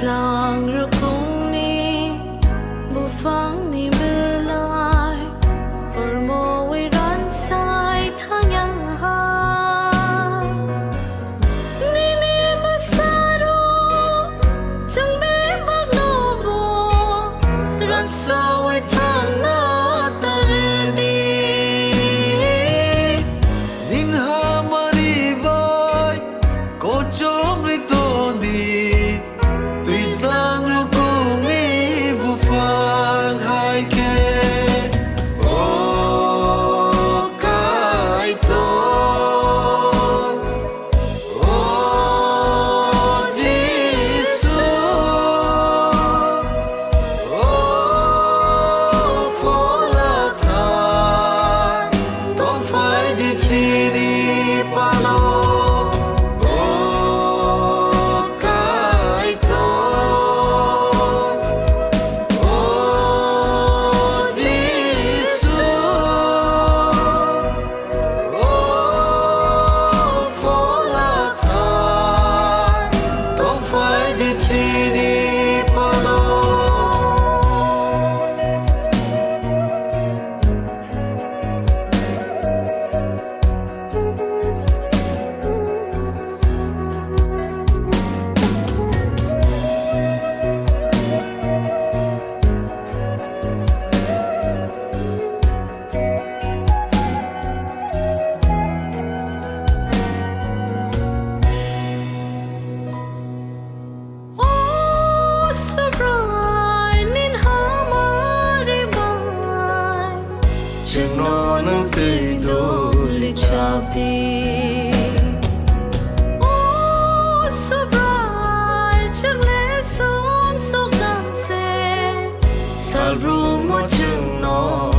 lang rukong ni bufang ni belai or mo we ran sai thang yang ha ni ni masaro chẳng be bak no bo ran sa we thang na tar di nin ha mari bai ko chom ri ton di lang ru kung ni bu phang hai ke o kai to o Giêsu o phó la tha không phải đi chi đi pa lo chừng nó nâng tươi đô lì chào đi ô sắp lại chắc lẽ sống sốc đằng xe sao ru mất chừng nó